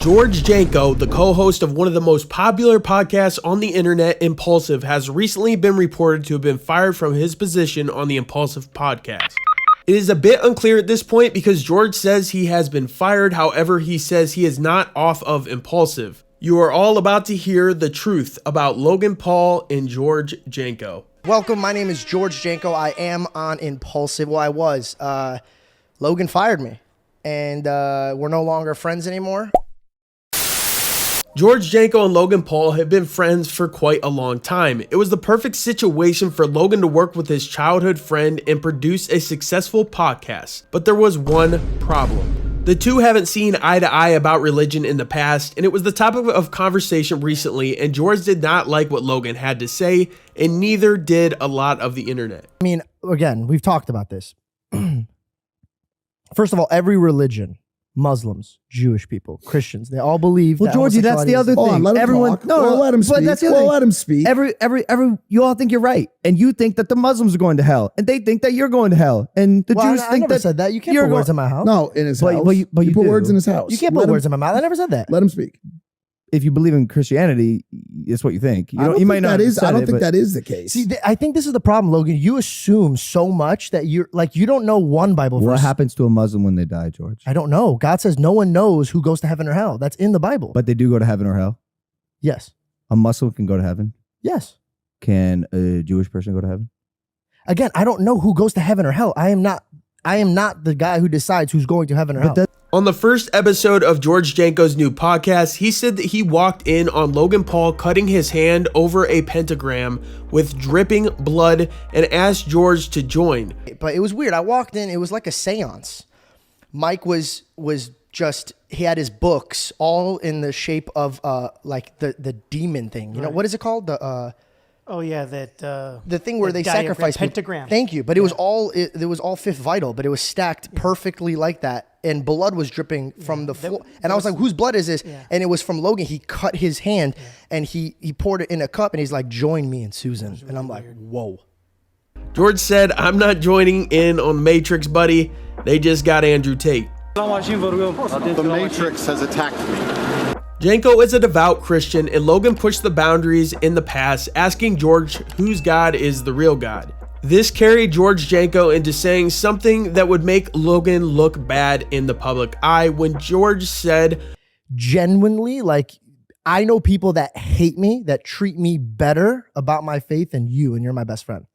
George Janko, the co-host of one of the most popular podcasts on the internet, Impaulsive, has recently been reported to have been fired from his position on the Impaulsive Podcast. It is a bit unclear at this point because George says he has been fired. However, he says he is not off of Impaulsive. You are all about to hear the truth about Logan Paul and George Janko. Welcome, my name is George Janko. I am on Impaulsive. Well, I was. Logan fired me, and we're no longer friends anymore. George Janko and Logan Paul have been friends for quite a long time. It was the perfect situation for Logan to work with his childhood friend and produce a successful podcast. But there was one problem. The two haven't seen eye to eye about religion in the past, and it was the topic of conversation recently, and George did not like what Logan had to say, and neither did a lot of the internet. I mean, again, we've talked about this. First of all, every religion, Muslims, Jewish people, Christians, they all believe. Well, Georgie, that's the other thing. Let Everyone, let him speak. That's the other thing. Let him speak. You all think you're right, and you think that the Muslims are going to hell, and they think that you're going to hell, and the Jews I think never that said that. You can't put words in my house. No, in his house. But you put do. words in his house. You can't put words in my mouth. I never said that. Let him speak. If you believe in Christianity, it's what you think. I don't think that is the case. See, I think this is the problem, Logan. You assume so much that you're like, you don't know one Bible verse. What happens to a Muslim when they die, George? I don't know. God says no one knows who goes to heaven or hell. That's in the Bible. But they do go to heaven or hell? Yes. A Muslim can go to heaven? Yes. Can a Jewish person go to heaven? Again, I don't know who goes to heaven or hell. I am not the guy who decides who's going to heaven or hell. On the first episode of George Janko's new podcast, he said that he walked in on Logan Paul cutting his hand over a pentagram with dripping blood and asked George to join. But it was weird. I walked in, it was like a seance. Mike was just, he had his books all in the shape of like the demon thing. You know, what is it called? The thing where they sacrifice pentagram. Thank you. But it was all fifth vital, but it was stacked perfectly like that. And blood was dripping from the floor. And I was like, whose blood is this? Yeah. And it was from Logan. He cut his hand and he poured it in a cup and he's like, join me and Susan. Really and I'm weird. Like, whoa. George said, I'm not joining in on Matrix, buddy. They just got Andrew Tate. The Matrix has attacked me. Janko is a devout Christian, and Logan pushed the boundaries in the past, asking George whose God is the real God. This carried George Janko into saying something that would make Logan look bad in the public eye when George said, genuinely, like, I know people that hate me, that treat me better about my faith than you, and you're my best friend.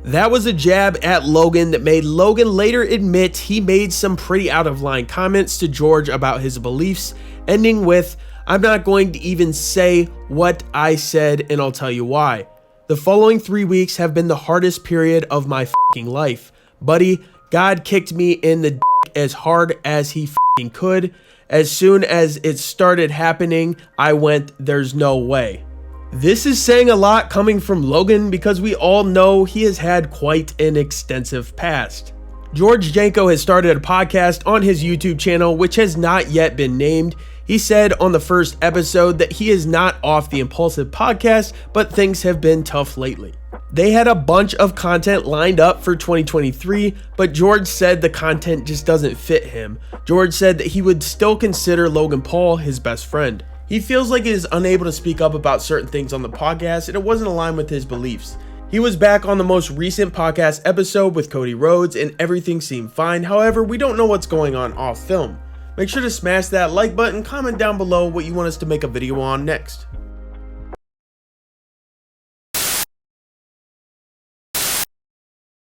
That was a jab at Logan that made Logan later admit he made some pretty out of line comments to George about his beliefs, ending with, I'm not going to even say what I said, and I'll tell you why. The following 3 weeks have been the hardest period of my fucking life. Buddy, God kicked me in the dick as hard as he fucking could. As soon as it started happening, I went, there's no way. This is saying a lot coming from Logan because we all know he has had quite an extensive past. George Janko has started a podcast on his YouTube channel, which has not yet been named. He said on the first episode that he is not off the Impaulsive Podcast, but things have been tough lately. They had a bunch of content lined up for 2023, but George said the content just doesn't fit him. George said that he would still consider Logan Paul his best friend. He feels like he is unable to speak up about certain things on the podcast, and it wasn't aligned with his beliefs. He was back on the most recent podcast episode with Cody Rhodes, and everything seemed fine. However, we don't know what's going on off film. Make sure to smash that like button, comment down below what you want us to make a video on next.